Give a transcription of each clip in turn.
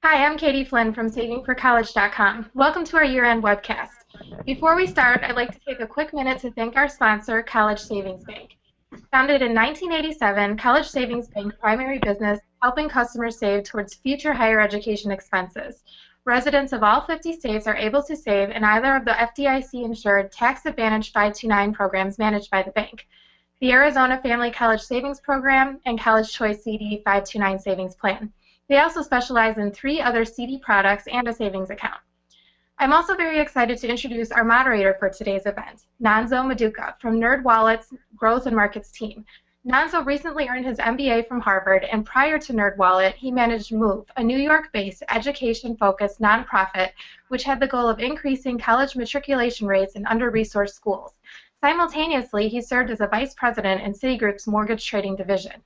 Hi, I'm Katie Flynn from SavingForCollege.com. Welcome to our year-end webcast. Before we start, I'd like to take a quick minute to thank our sponsor, College Savings Bank. Founded in 1987, College Savings Bank's primary business is helping customers save towards future higher education expenses. Residents of all 50 states are able to save in either of the FDIC-insured tax-advantaged 529 programs managed by the bank, the Arizona Family College Savings Program, and College Choice CD 529 Savings Plan. They also specialize in 3 other CD products and a savings account. I'm also very excited to introduce our moderator for today's event, Nanzo Maduka from NerdWallet's Growth and Markets team. Nanzo recently earned his MBA from Harvard, and prior to NerdWallet, he managed Move, a New York-based education-focused nonprofit which had the goal of increasing college matriculation rates in under-resourced schools. Simultaneously, he served as a vice president in Citigroup's mortgage trading division.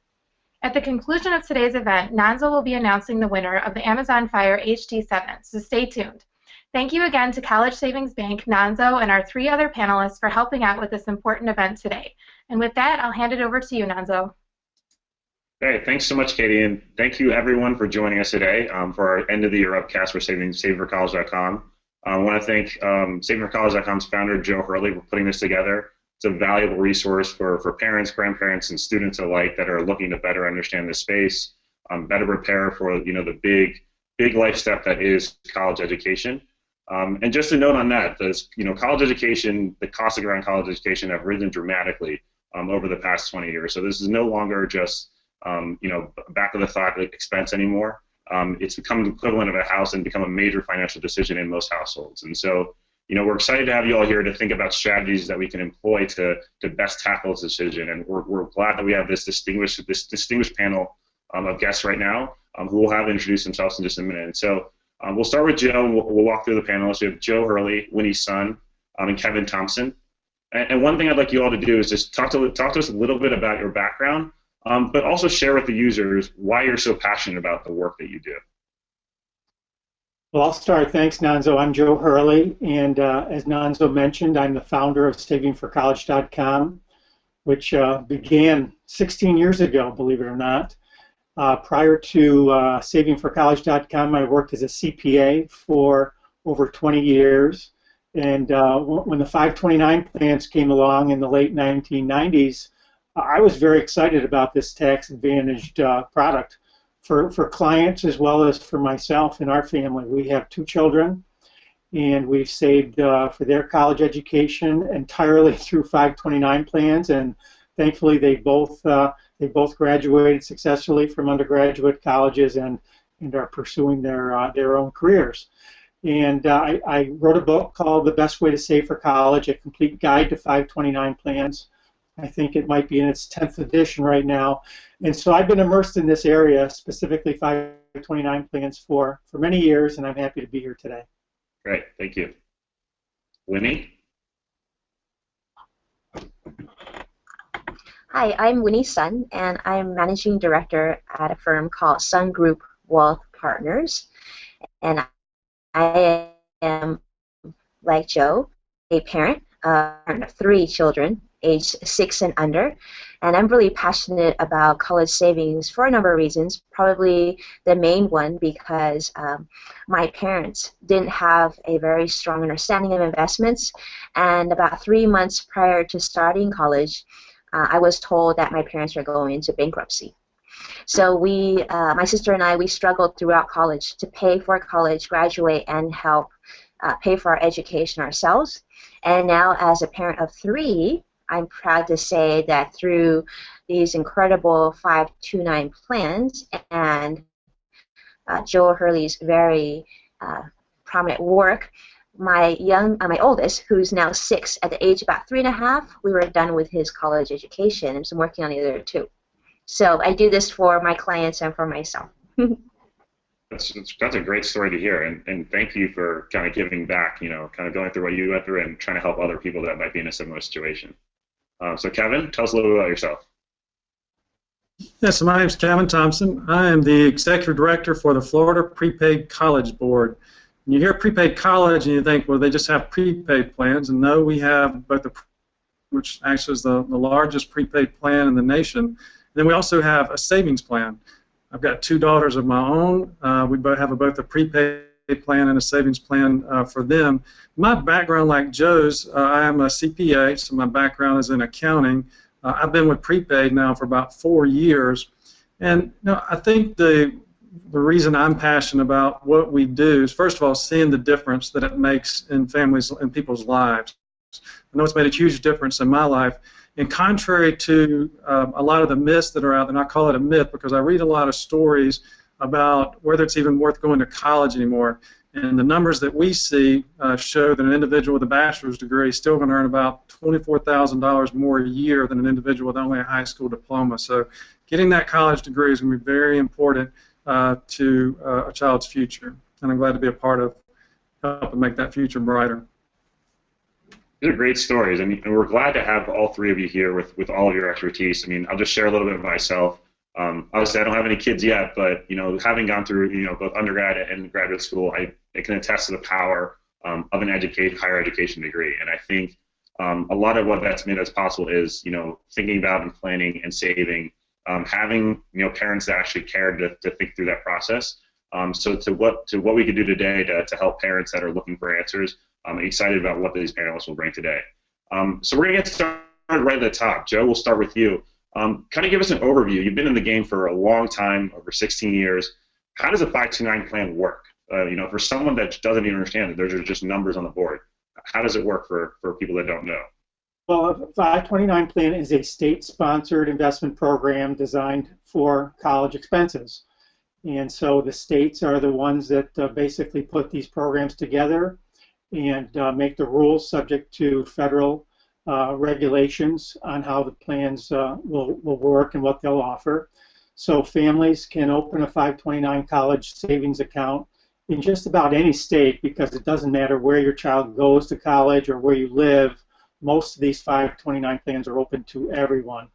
At the conclusion of today's event, Nanzo will be announcing the winner of the Amazon Fire HD7, so stay tuned. Thank you again to College Savings Bank, Nanzo, and our 3 other panelists for helping out with this important event today. And with that, I'll hand it over to you, Nanzo. Great, thanks so much, Katie, and thank you everyone for joining us today for our end of the year upcast for SavingForCollege.com. I want to thank SavingForCollege.com's founder, Joe Hurley, for putting this together. It's a valuable resource for parents, grandparents, and students alike that are looking to better understand the space, better prepare for the big life step that is college education. And just a note on that, college education, the costs around college education have risen dramatically over the past 20 years. So this is no longer just back of the thought expense anymore. It's become the equivalent of a house and become a major financial decision in most households. And so we're excited to have you all here to think about strategies that we can employ to best tackle this decision. And we're glad that we have this distinguished panel of guests right now who will have introduced themselves in just a minute. And so we'll start with Joe, and we'll walk through the panelists. We have Joe Hurley, Winnie's son, and Kevin Thompson. And one thing I'd like you all to do is just talk to us a little bit about your background, but also share with the users why you're so passionate about the work that you do. Well, I'll start. Thanks, Nanzo. I'm Joe Hurley, and as Nanzo mentioned, I'm the founder of SavingForCollege.com, which began 16 years ago, believe it or not. Prior to SavingForCollege.com, I worked as a CPA for over 20 years, and when the 529 plans came along in the late 1990s, I was very excited about this tax-advantaged product. For clients as well as for myself and our family. We have 2 children, and we've saved for their college education entirely through 529 plans, and thankfully they both graduated successfully from undergraduate colleges and are pursuing their own careers. And I wrote a book called The Best Way to Save for College, a complete guide to 529 plans. I think it might be in its 10th edition right now. And so I've been immersed in this area, specifically 529 plans for many years, and I'm happy to be here today. Great, thank you. Winnie? Hi, I'm Winnie's son, and I'm managing director at a firm called Sun Group Wealth Partners. And I am, like Joe, a parent of 3 children, aged 6 and under, and I'm really passionate about college savings for a number of reasons. Probably the main one because my parents didn't have a very strong understanding of investments, and about 3 months prior to starting college, I was told that my parents were going into bankruptcy. So my sister and I, we struggled throughout college to pay for college, graduate, and help pay for our education ourselves. And now, as a parent of 3, I'm proud to say that through these incredible 529 plans and Joe Hurley's very prominent work, my oldest, who's now 6, at the age of about 3 and a half, we were done with his college education, and so I'm working on the other 2. So I do this for my clients and for myself. That's a great story to hear, and thank you for kind of giving back, kind of going through what you went through and trying to help other people that might be in a similar situation. So Kevin, tell us a little bit about yourself. Yes, my name is Kevin Thompson. I am the Executive Director for the Florida Prepaid College Board. And you hear prepaid college and you think, well, they just have prepaid plans, and no, we have but which actually is the largest prepaid plan in the nation. And then we also have a savings plan. I've got 2 daughters of my own. We both have both a prepaid plan and a savings plan for them. My background, like Joe's, I am a CPA, so my background is in accounting. I've been with Prepaid now for about 4 years, and I think the reason I'm passionate about what we do is, first of all, seeing the difference that it makes in families and people's lives. I know it's made a huge difference in my life. And contrary to a lot of the myths that are out there, and I call it a myth because I read a lot of stories about whether it's even worth going to college anymore. And the numbers that we see show that an individual with a bachelor's degree is still going to earn about $24,000 more a year than an individual with only a high school diploma. So getting that college degree is going to be very important to a child's future. And I'm glad to be a part of helping make that future brighter. These are great stories, and we're glad to have all 3 of you here with all of your expertise. I mean, I'll just share a little bit of myself. Obviously, I don't have any kids yet, but having gone through both undergrad and graduate school, I can attest to the power of an higher education degree. And I think a lot of what that's made us possible is thinking about and planning and saving, having parents that actually cared to think through that process. So to what we could do today to help parents that are looking for answers. I'm excited about what these panelists will bring today. So we're going to get started right at the top. Joe, we'll start with you. Kind of give us an overview. You've been in the game for a long time, over 16 years. How does a 529 plan work? For someone that doesn't even understand it, there's just numbers on the board. How does it work for people that don't know? Well, a 529 plan is a state-sponsored investment program designed for college expenses. And so the states are the ones that basically put these programs together and make the rules subject to federal regulations on how the plans will work and what they'll offer. So families can open a 529 college savings account in just about any state, because it doesn't matter where your child goes to college or where you live. Most of these 529 plans are open to everyone.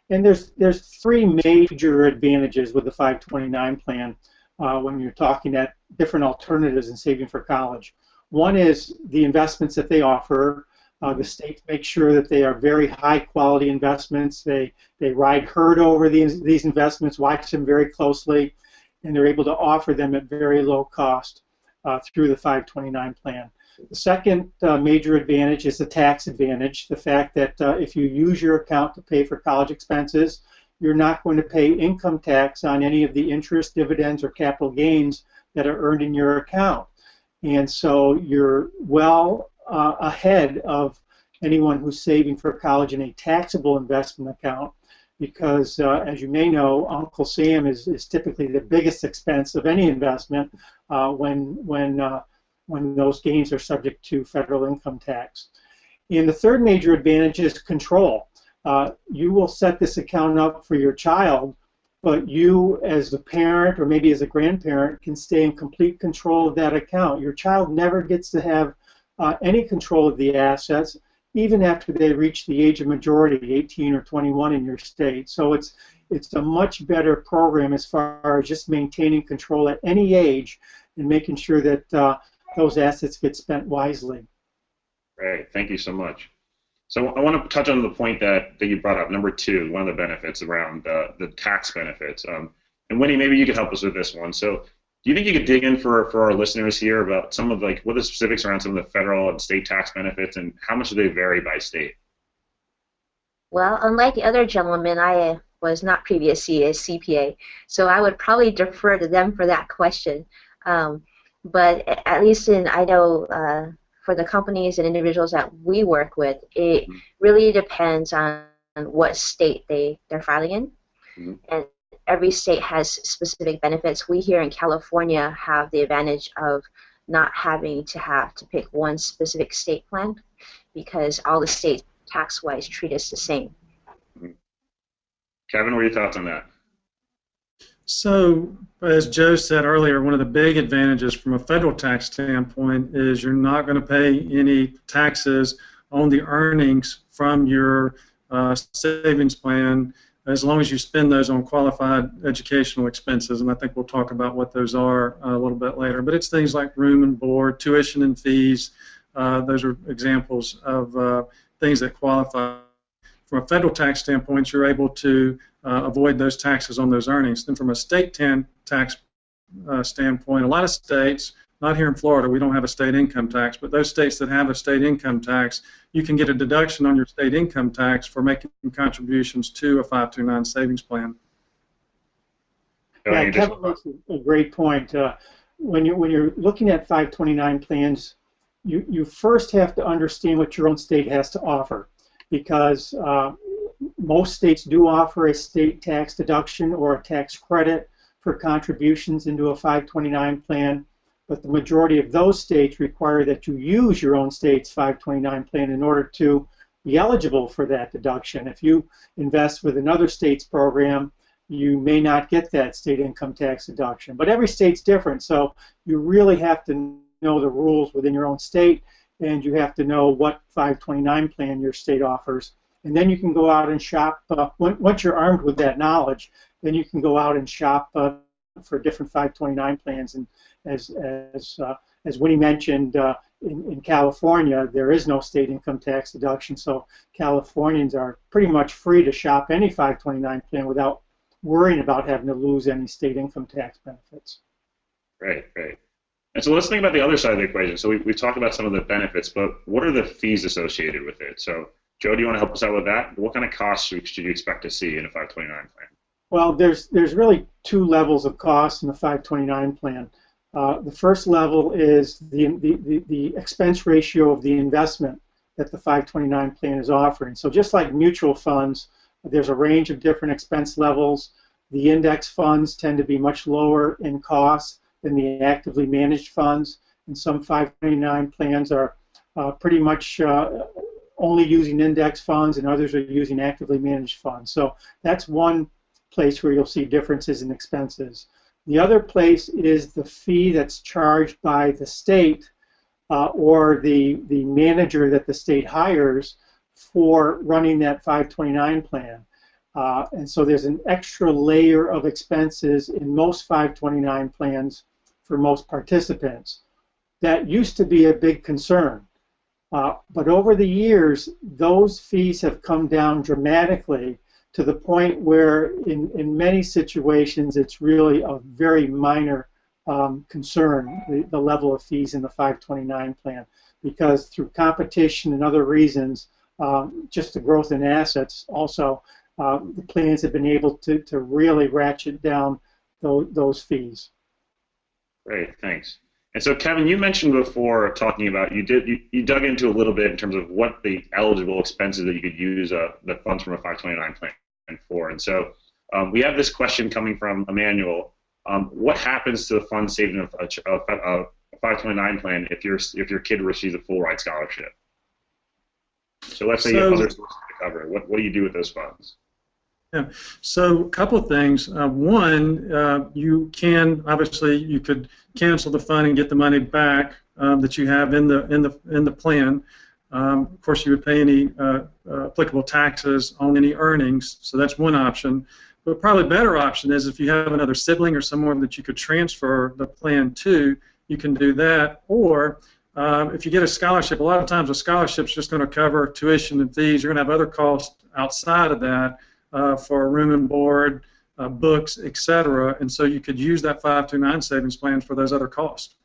And there's 3 major advantages with the 529 plan when you're talking at different alternatives in saving for college. One is the investments that they offer. The states make sure that they are very high quality investments. They ride herd over these investments, watch them very closely, and they're able to offer them at very low cost through the 529 plan. The second major advantage is the tax advantage, the fact that if you use your account to pay for college expenses, you're not going to pay income tax on any of the interest, dividends, or capital gains that are earned in your account. And so you're well ahead of anyone who's saving for college in a taxable investment account, because as you may know, Uncle Sam is typically the biggest expense of any investment when those gains are subject to federal income tax. And the third major advantage is control. You will set this account up for your child, but you as the parent or maybe as a grandparent can stay in complete control of that account. Your child never gets to have any control of the assets, even after they reach the age of majority, 18 or 21 in your state. So it's a much better program as far as just maintaining control at any age and making sure that those assets get spent wisely. Great, thank you so much. So I want to touch on the point that you brought up, number 2, one of the benefits around the tax benefits. And Winnie, maybe you could help us with this one. So do you think you could dig in for our listeners here about some of what the specifics around some of the federal and state tax benefits, and how much do they vary by state? Well, unlike the other gentlemen, I was not previously a CPA, so I would probably defer to them for that question. But at least I know for the companies and individuals that we work with, it really depends on what state they're filing in. Mm-hmm. And every state has specific benefits. We here in California have the advantage of not having to pick one specific state plan, because all the states tax-wise treat us the same. Mm-hmm. Kevin, what are your thoughts on that? So, as Joe said earlier, one of the big advantages from a federal tax standpoint is you're not going to pay any taxes on the earnings from your savings plan as long as you spend those on qualified educational expenses, and I think we'll talk about what those are a little bit later. But it's things like room and board, tuition and fees. Those are examples of things that qualify. From a federal tax standpoint, you're able to avoid those taxes on those earnings. Then from a state tax standpoint, a lot of states, not here in Florida, we don't have a state income tax, but those states that have a state income tax, you can get a deduction on your state income tax for making contributions to a 529 savings plan. Yeah, Kevin makes a great point. When you're looking at 529 plans, you first have to understand what your own state has to offer, because most states do offer a state tax deduction or a tax credit for contributions into a 529 plan, but the majority of those states require that you use your own state's 529 plan in order to be eligible for that deduction. If you invest with another state's program, you may not get that state income tax deduction. But every state's different, so you really have to know the rules within your own state, and you have to know what 529 plan your state offers. And then you can go out and shop. Once you're armed with that knowledge, then you can go out and shop for different 529 plans. And as Winnie mentioned, in California, there is no state income tax deduction, so Californians are pretty much free to shop any 529 plan without worrying about having to lose any state income tax benefits. Right, right. And so let's think about the other side of the equation. So we've talked about some of the benefits, but what are the fees associated with it? So Joe, do you want to help us out with that? What kind of costs should you expect to see in a 529 plan? Well, there's really two levels of cost in the 529 plan. The first level is the expense ratio of the investment that the 529 plan is offering. So just like mutual funds, there's a range of different expense levels. The index funds tend to be much lower in cost than the actively managed funds, and some 529 plans are pretty much only using index funds, and others are using actively managed funds. So that's one place where you'll see differences in expenses. The other place is the fee that's charged by the state or the manager that the state hires for running that 529 plan. And so there's an extra layer of expenses in most 529 plans for most participants. That used to be a big concern. But over the years, those fees have come down dramatically to the point where in many situations it's really a very minor concern, the level of fees in the 529 plan, because through competition and other reasons, just the growth in assets also, the plans have been able to really ratchet down those fees. Great, thanks. And so, Kevin, you mentioned before talking about you dug into a little bit in terms of what the eligible expenses that you could use the funds from a 529 plan for. And so, we have this question coming from Emmanuel. What happens to the funds saved in a 529 plan if your kid receives a full ride scholarship? So let's say you have other sources to cover it. What do you do with those funds? Yeah. So a couple of things. One, you could cancel the fund and get the money back that you have in the plan. Of course, you would pay any applicable taxes on any earnings. So that's one option. But probably a better option is if you have another sibling or someone that you could transfer the plan to, you can do that. Or if you get a scholarship, a lot of times a scholarship's just going to cover tuition and fees. You're going to have other costs outside of that. For room and board, books, etc., and so you could use that 529 savings plan for those other costs.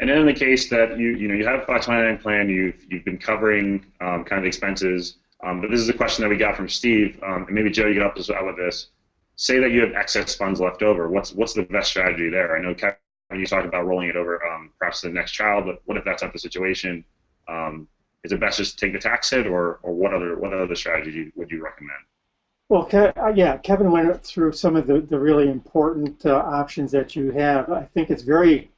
And then in the case that you have a 529 plan, you've been covering kind of expenses, but this is a question that we got from Steve, and maybe Joe, you can help us out with this. Say that you have excess funds left over. What's the best strategy there? I know Kevin, you talked about rolling it over perhaps to the next child, but what if that's not the situation? Is it best just to take the tax hit, or what other strategy would you recommend? Well, yeah, Kevin went through some of the really important options that you have. I think it's very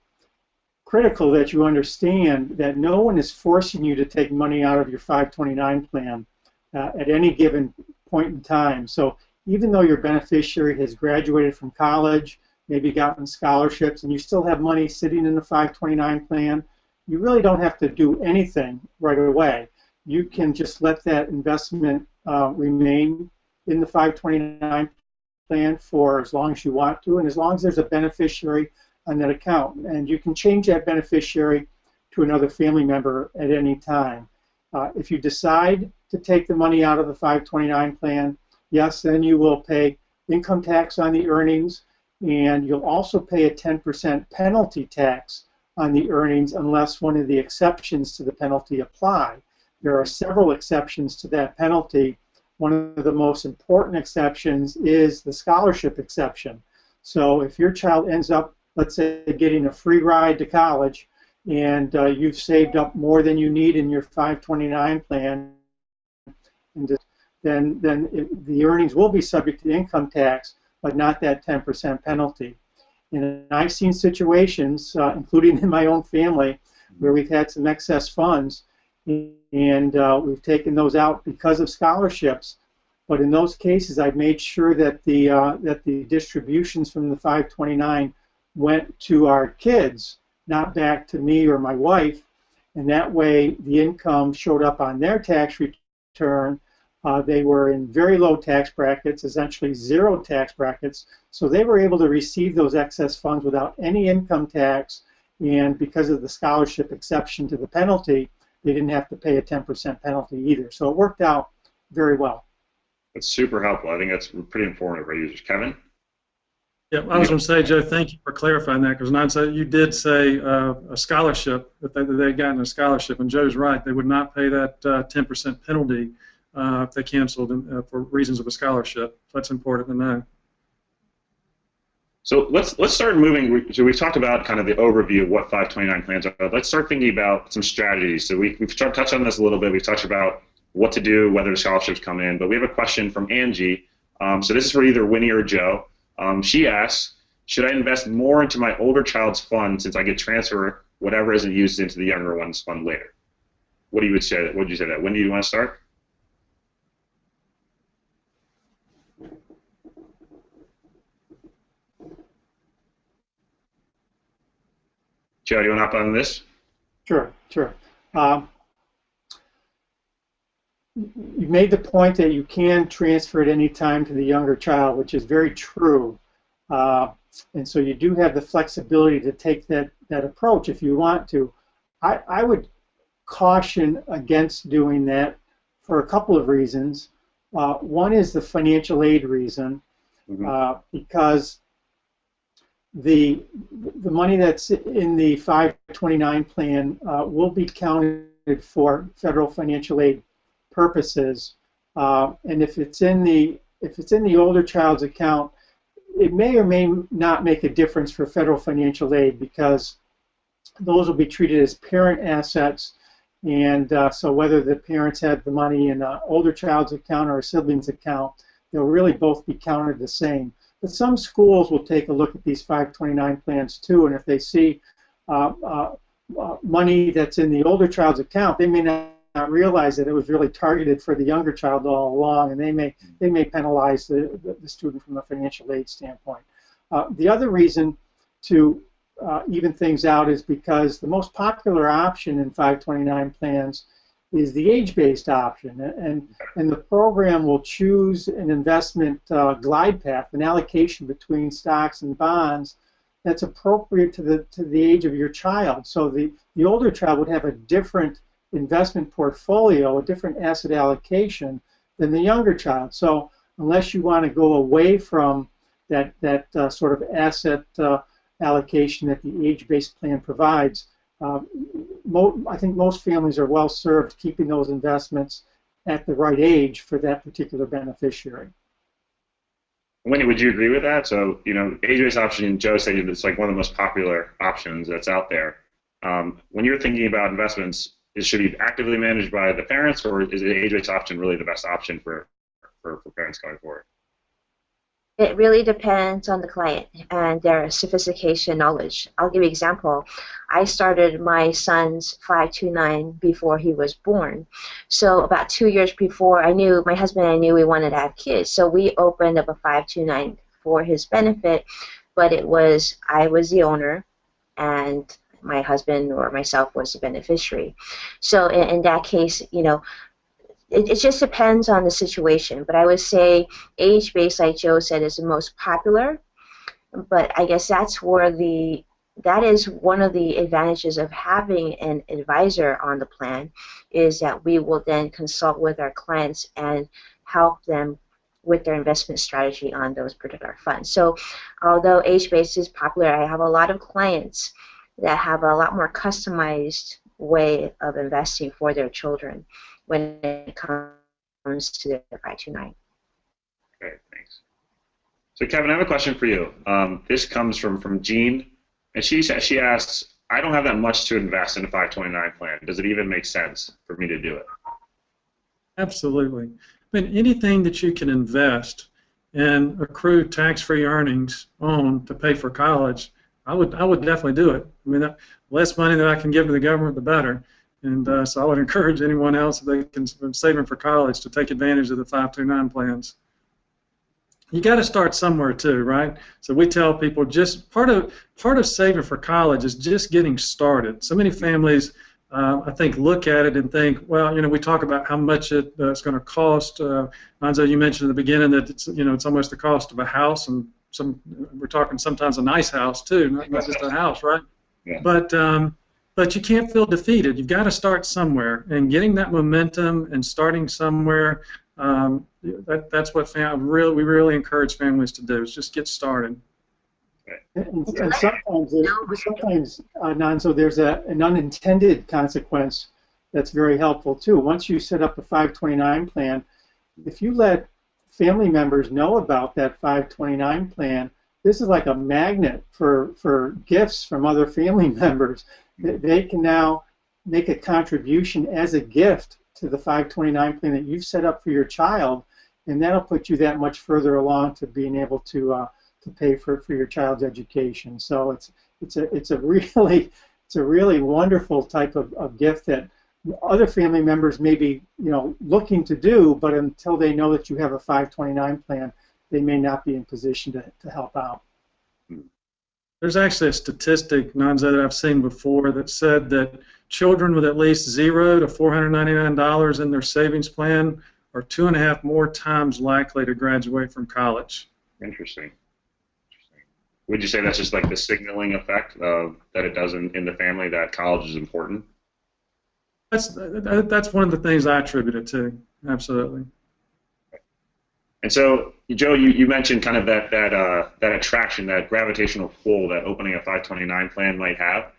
critical that you understand that no one is forcing you to take money out of your 529 plan at any given point in time. So even though your beneficiary has graduated from college, maybe gotten scholarships, and you still have money sitting in the 529 plan, you really don't have to do anything right away. You can just let that investment remain in the 529 plan for as long as you want to, and as long as there's a beneficiary on that account. And you can change that beneficiary to another family member at any time. If you decide to take the money out of the 529 plan, yes, then you will pay income tax on the earnings, and you'll also pay a 10% penalty tax on the earnings unless one of the exceptions to the penalty apply. There are several exceptions to that penalty. One of the most important exceptions is the scholarship exception. So if your child ends up, let's say, getting a free ride to college, and you've saved up more than you need in your 529 plan, then the earnings will be subject to income tax, but not that 10% penalty. And I've seen situations, including in my own family, where we've had some excess funds, and we've taken those out because of scholarships. But in those cases, I've made sure that the distributions from the 529 went to our kids, not back to me or my wife, and that way the income showed up on their tax return. They were in very low tax brackets, essentially zero tax brackets, so they were able to receive those excess funds without any income tax, and because of the scholarship exception to the penalty, they didn't have to pay a 10% penalty either. So it worked out very well. That's super helpful. I think that's pretty informative for users. Kevin? Yeah, I was going to say, Joe, thank you for clarifying that, because you did say a scholarship, that they had gotten a scholarship, and Joe's right, they would not pay that 10% penalty if they canceled for reasons of a scholarship. So that's important to know. So let's start moving. So we've talked about kind of the overview of what 529 plans are. Let's start thinking about some strategies. So we've touched on this a little bit. We've touched about what to do, whether the scholarships come in. But we have a question from Angie. So this is for either Winnie or Joe. She asks, should I invest more into my older child's fund since I could transfer whatever isn't used into the younger one's fund later? What would you say to that? Winnie, do you want to start? Joe, do you want to hop on this? Sure. You made the point that you can transfer at any time to the younger child, which is very true. And so you do have the flexibility to take that approach if you want to. I would caution against doing that for a couple of reasons. One is the financial aid reason, because the money that's in the 529 plan will be counted for federal financial aid purposes, and if it's in the older child's account, it may or may not make a difference for federal financial aid because those will be treated as parent assets, and so whether the parents had the money in an older child's account or a sibling's account, they'll really both be counted the same. But some schools will take a look at these 529 plans too, and if they see money that's in the older child's account, they may not realize that it was really targeted for the younger child all along, and they may penalize the student from a financial aid standpoint. The other reason to even things out is because the most popular option in 529 plans is the age-based option, and the program will choose an investment glide path, an allocation between stocks and bonds that's appropriate to the age of your child. So the older child would have a different investment portfolio, a different asset allocation than the younger child. So unless you want to go away from that sort of asset allocation that the age-based plan provides, I think most families are well served keeping those investments at the right age for that particular beneficiary. Winnie, would you agree with that? So, age-based option, Joe said it's like one of the most popular options that's out there. When you're thinking about investments, should it be actively managed by the parents, or is the age-based option really the best option for parents going forward? It really depends on the client and their sophistication knowledge. I'll give you an example. I started my son's 529 before he was born. So about 2 years before, my husband and I knew we wanted to have kids. So we opened up a 529 for his benefit, but I was the owner, and my husband or myself was the beneficiary. So in that case, it just depends on the situation, but I would say age-based, like Joe said, is the most popular. But I guess that is one of the advantages of having an advisor on the plan, is that we will then consult with our clients and help them with their investment strategy on those particular funds. So although age-based is popular, I have a lot of clients that have a lot more customized way of investing for their children when it comes to their 529. Okay, thanks. So Kevin, I have a question for you. This comes from Jean, and she asks, I don't have that much to invest in a 529 plan. Does it even make sense for me to do it? Absolutely. I mean, anything that you can invest and accrue tax-free earnings on to pay for college, I would definitely do it. I mean, the less money that I can give to the government, the better. And so I would encourage anyone else, if they can saving for college, to take advantage of the 529 plans. You got to start somewhere too, right? So we tell people just part of saving for college is just getting started. So many families, I think, look at it and think, well, we talk about how much it's going to cost. Anzo, you mentioned at the beginning that it's almost the cost of a house, and we're talking sometimes a nice house too, not just a house, right? Yeah. But you can't feel defeated. You've got to start somewhere, and getting that momentum and starting somewhere. That's what we really encourage families to do, is just get started. And sometimes, Nanzo, there's an unintended consequence that's very helpful too. Once you set up a 529 plan, if you let family members know about that 529 plan, this is like a magnet for gifts from other family members. They can now make a contribution as a gift to the 529 plan that you've set up for your child, and that'll put you that much further along to being able to pay for your child's education. So it's a really wonderful type of gift that other family members may be looking to do, but until they know that you have a 529 plan, they may not be in position to help out. There's actually a statistic, Nanzo, that I've seen before that said that children with at least $0 to $499 in their savings plan are 2.5 more times likely to graduate from college. Interesting. Would you say that's just like the signaling effect that it does in the family that college is important? That's one of the things I attribute it to. Absolutely. And so, Joe, you mentioned kind of that attraction, that gravitational pull that opening a 529 plan might have.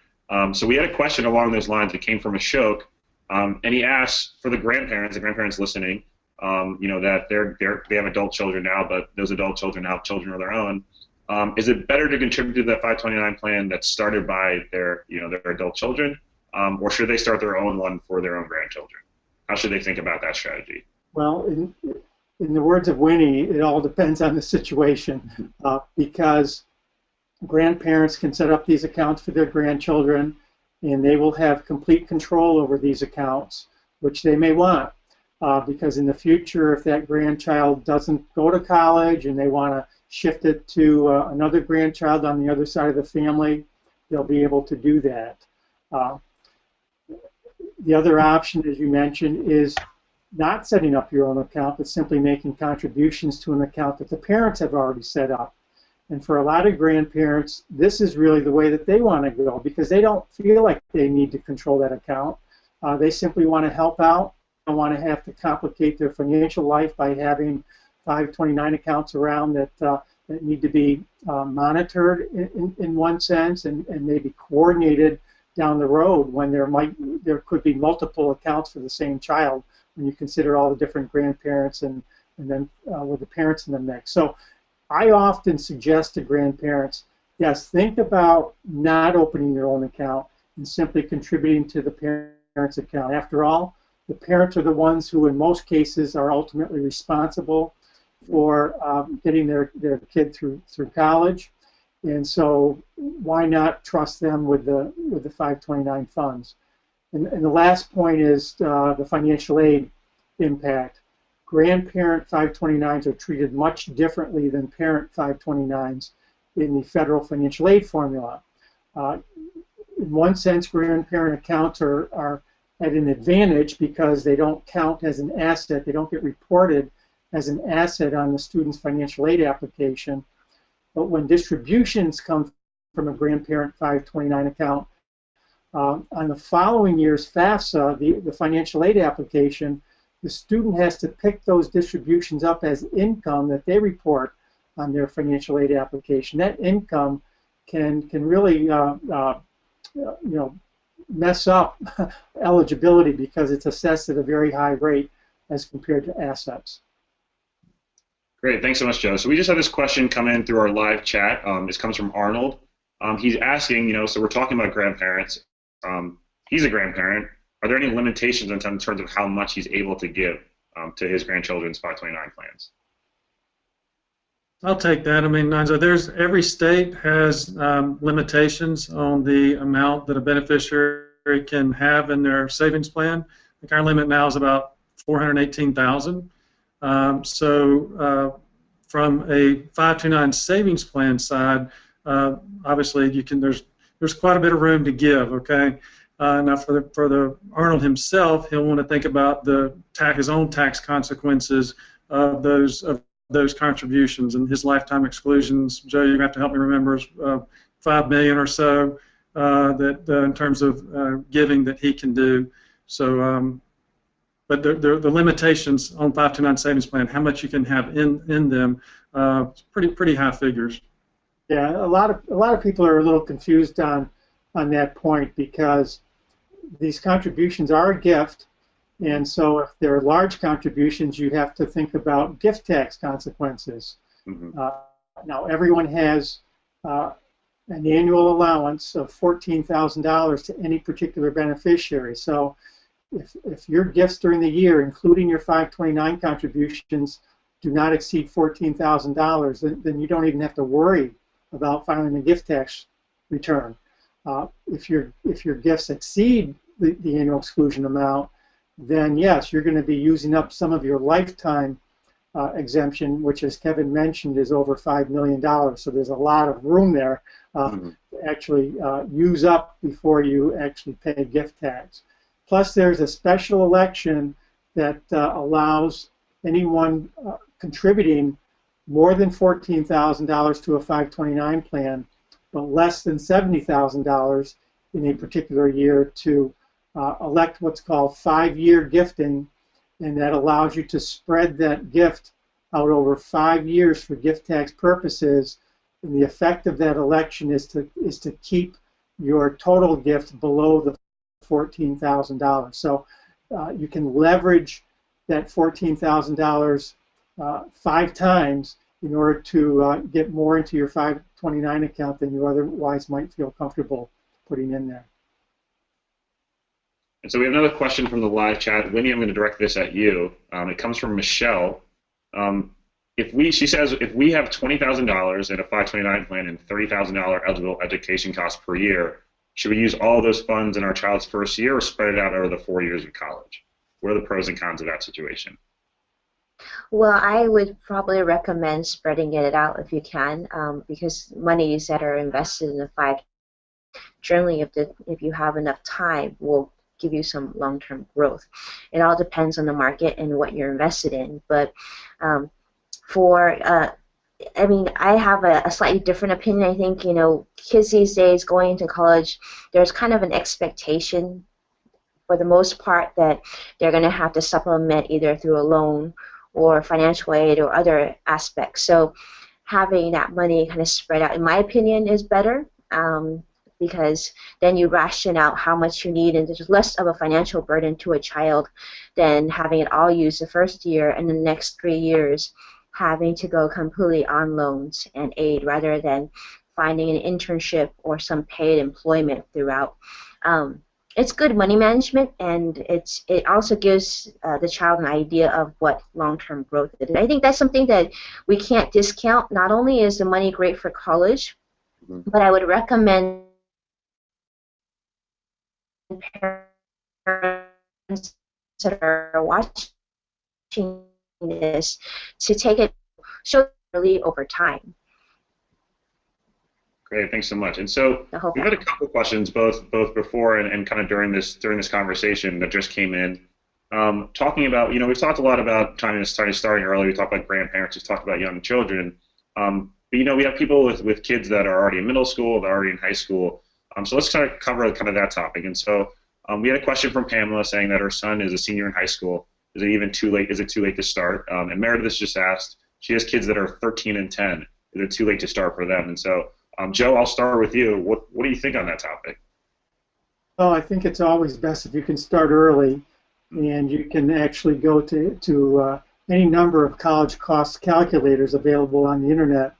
So we had a question along those lines that came from Ashok, and he asked for the grandparents listening, that they have adult children now, but those adult children have children of their own. Is it better to contribute to the 529 plan that's started by their adult children, or should they start their own one for their own grandchildren? How should they think about that strategy? Well, in the words of Winnie, it all depends on the situation, because grandparents can set up these accounts for their grandchildren, and they will have complete control over these accounts, which they may want, because in the future, if that grandchild doesn't go to college and they want to shift it to another grandchild on the other side of the family, they'll be able to do that. The other option, as you mentioned, is not setting up your own account, but simply making contributions to an account that the parents have already set up. And for a lot of grandparents, this is really the way that they want to go, because they don't feel like they need to control that account. They simply want to help out. They don't want to have to complicate their financial life by having 529 accounts around that need to be monitored in one sense, and maybe coordinated down the road when there could be multiple accounts for the same child, when you consider all the different grandparents and then with the parents in the mix. So I often suggest to grandparents, yes, think about not opening your own account and simply contributing to the parents' account. After all, the parents are the ones who in most cases are ultimately responsible for getting their kid through college, and so why not trust them with the 529 funds? And the last point is the financial aid impact. Grandparent 529s are treated much differently than parent 529s in the federal financial aid formula. In one sense, grandparent accounts are at an advantage because they don't count as an asset. They don't get reported as an asset on the student's financial aid application. But when distributions come from a grandparent 529 account, on the following year's FAFSA, the financial aid application, the student has to pick those distributions up as income that they report on their financial aid application. That income can really mess up eligibility because it's assessed at a very high rate as compared to assets. Great, thanks so much, Joe. So we just had this question come in through our live chat. This comes from Arnold. He's asking, so we're talking about grandparents. He's a grandparent. Are there any limitations in terms of how much he's able to give to his grandchildren's 529 plans? I'll take that. I mean, Nonzo, every state has limitations on the amount that a beneficiary can have in their savings plan. I think our limit now is about $418,000. From a 529 savings plan side, obviously there's quite a bit of room to give. Okay. Now for the Arnold himself, he'll want to think about his own tax consequences of those contributions and his lifetime exclusions. Joe, you're going to have to help me remember, $5 million or so in terms of giving that he can do. So, but the limitations on 529 savings plan, how much you can have in them, pretty high figures. Yeah, a lot of people are a little confused on that point because these contributions are a gift, and so if they're large contributions, you have to think about gift tax consequences. Mm-hmm. Now, everyone has an annual allowance of $14,000 to any particular beneficiary. So if your gifts during the year, including your 529 contributions, do not exceed $14,000, then you don't even have to worry about filing a gift tax return. If your gifts exceed the annual exclusion amount, then yes, you're going to be using up some of your lifetime exemption, which, as Kevin mentioned, is over $5 million. So there's a lot of room there to actually use up before you actually pay gift tax. Plus, there's a special election that allows anyone contributing more than $14,000 to a 529 plan, but less than $70,000 in a particular year to elect what's called 5-year gifting, and that allows you to spread that gift out over 5 years for gift tax purposes. And the effect of that election is to keep your total gift below the $14,000. So you can leverage that $14,000 5 times in order to get more into your 529 account than you otherwise might feel comfortable putting in there. And so we have another question from the live chat. Winnie, I'm going to direct this at you. It comes from Michelle. She says, if we have $20,000 in a 529 plan and $30,000 eligible education costs per year, should we use all those funds in our child's first year or spread it out over the 4 years of college? What are the pros and cons of that situation? Well, I would probably recommend spreading it out if you can, because monies that are invested in the 5, generally, if you have enough time, will give you some long-term growth. It all depends on the market and what you're invested in. But I mean, I have a slightly different opinion. I think, kids these days going into college, there's kind of an expectation, for the most part, that they're going to have to supplement either through a loan or financial aid or other aspects. So having that money kind of spread out, in my opinion, is better, because then you ration out how much you need, and there's less of a financial burden to a child than having it all used the first year and the next 3 years having to go completely on loans and aid rather than finding an internship or some paid employment throughout. It's good money management, and it also gives the child an idea of what long-term growth is. And I think that's something that we can't discount. Not only is the money great for college, but I would recommend parents that are watching this to take it so early over time. Great, thanks so much. And so we've had a couple questions, both before and kind of during this conversation that just came in, talking about, we've talked a lot about starting early. We talked about grandparents. We've talked about young children. But we have people with kids that are already in middle school, that are already in high school. So let's kind of cover kind of that topic. And so we had a question from Pamela saying that her son is a senior in high school. Is it even too late? Is it too late to start? And Meredith just asked, she has kids that are 13 and 10. Is it too late to start for them? And so, Joe, I'll start with you. What do you think on that topic? Well, I think it's always best if you can start early, and you can actually go to any number of college cost calculators available on the internet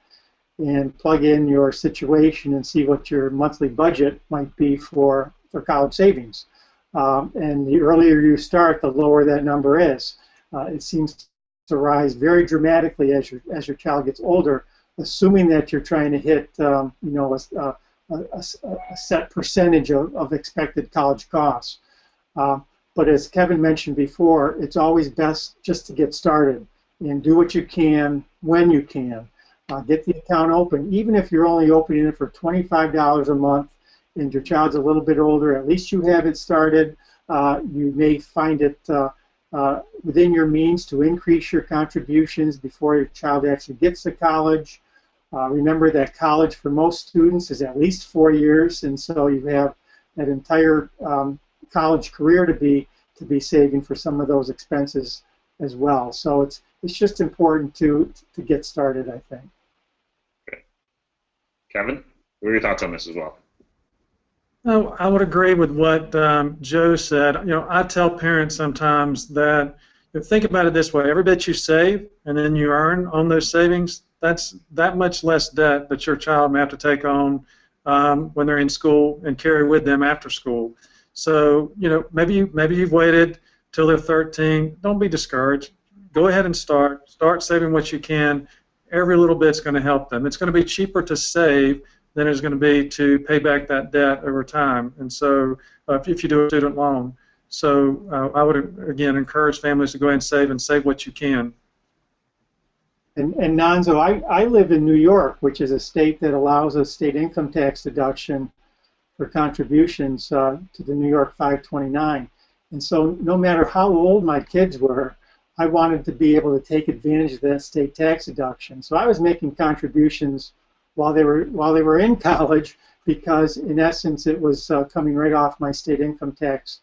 and plug in your situation and see what your monthly budget might be for college savings. And the earlier you start, the lower that number is. It seems to rise very dramatically as your child gets older, assuming that you're trying to hit a set percentage of expected college costs. But as Kevin mentioned before, it's always best just to get started and do what you can when you can. Get the account open, even if you're only opening it for $25 a month and your child's a little bit older, at least you have it started. You may find it within your means to increase your contributions before your child actually gets to college. Remember that college for most students is at least 4 years, and so you have that entire college career to be saving for some of those expenses as well. So it's just important to get started, I think. Okay. Kevin, what are your thoughts on this as well? Oh, I would agree with what Joe said. I tell parents sometimes that think about it this way: every bit you save and then you earn on those savings, that's that much less debt that your child may have to take on when they're in school and carry with them after school. So maybe you've waited till they're 13. Don't be discouraged. Go ahead and start saving what you can. Every little bit's going to help them. It's going to be cheaper to save than it's going to be to pay back that debt over time. And so if you do a student loan. So I would, again, encourage families to go ahead and save what you can. And Nonzo, I live in New York, which is a state that allows a state income tax deduction for contributions to the New York 529. And so no matter how old my kids were, I wanted to be able to take advantage of that state tax deduction. So I was making contributions while they were in college, because in essence it was coming right off my state income tax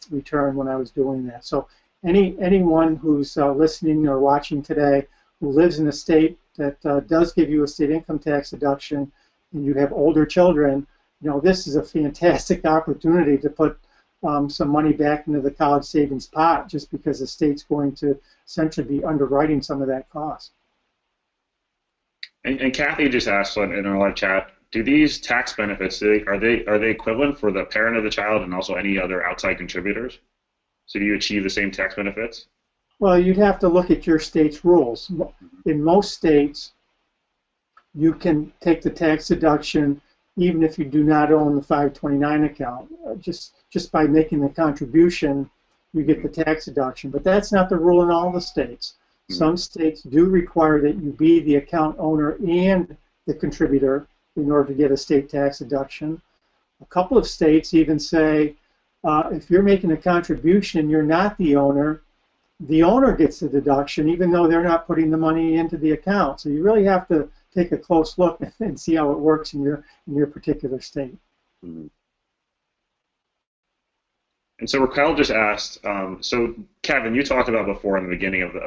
return when I was doing that. So anyone who's listening or watching today who lives in a state that does give you a state income tax deduction, and you have older children, this is a fantastic opportunity to put some money back into the college savings pot, just because the state's going to essentially be underwriting some of that cost. And Kathy just asked in our live chat, do these tax benefits, are they equivalent for the parent of the child and also any other outside contributors? So do you achieve the same tax benefits? Well, you'd have to look at your state's rules. In most states, you can take the tax deduction even if you do not own the 529 account. Just by making the contribution, you get the tax deduction. But that's not the rule in all the states. Some states do require that you be the account owner and the contributor in order to get a state tax deduction. A couple of states even say if you're making a contribution and you're not the owner gets the deduction even though they're not putting the money into the account. So you really have to take a close look and see how it works in your particular state. Mm-hmm. And so Raquel just asked, so Kevin, you talked about before in the beginning of the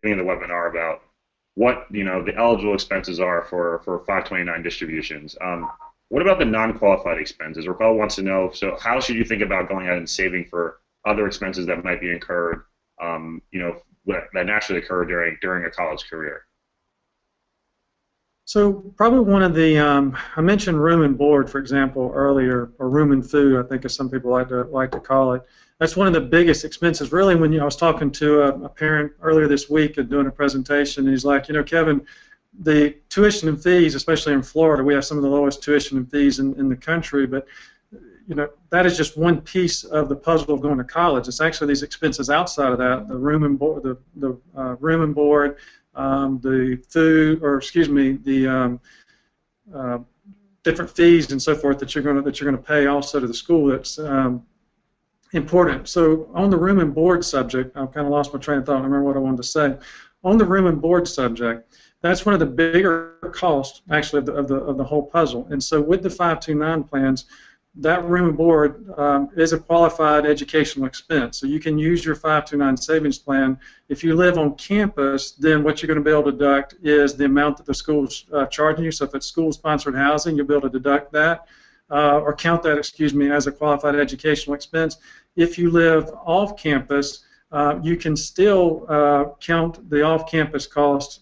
webinar about what the eligible expenses are for 529 distributions. What about the non-qualified expenses? Raquel wants to know, so how should you think about going ahead and saving for other expenses that might be incurred, that naturally occur during a college career? So probably one of the I mentioned room and board, for example, earlier, or room and food, I think, as some people like to call it. That's one of the biggest expenses. Really, when I was talking to a parent earlier this week doing a presentation, and he's like, Kevin, the tuition and fees, especially in Florida, we have some of the lowest tuition and fees in the country, but that is just one piece of the puzzle of going to college. It's actually these expenses outside of that: the room and board, the room and board. The food, or excuse me, the different fees and so forth that you're going to pay also to the school. That's important. So on the room and board subject, I've kind of lost my train of thought. I remember what I wanted to say. On the room and board subject, that's one of the bigger costs actually of the whole puzzle. And so with the 529 plans, that room and board is a qualified educational expense. So you can use your 529 savings plan. If you live on campus, then what you're going to be able to deduct is the amount that the school's charging you. So if it's school-sponsored housing, you'll be able to deduct that, or count that, excuse me, as a qualified educational expense. If you live off campus, you can still count the off-campus costs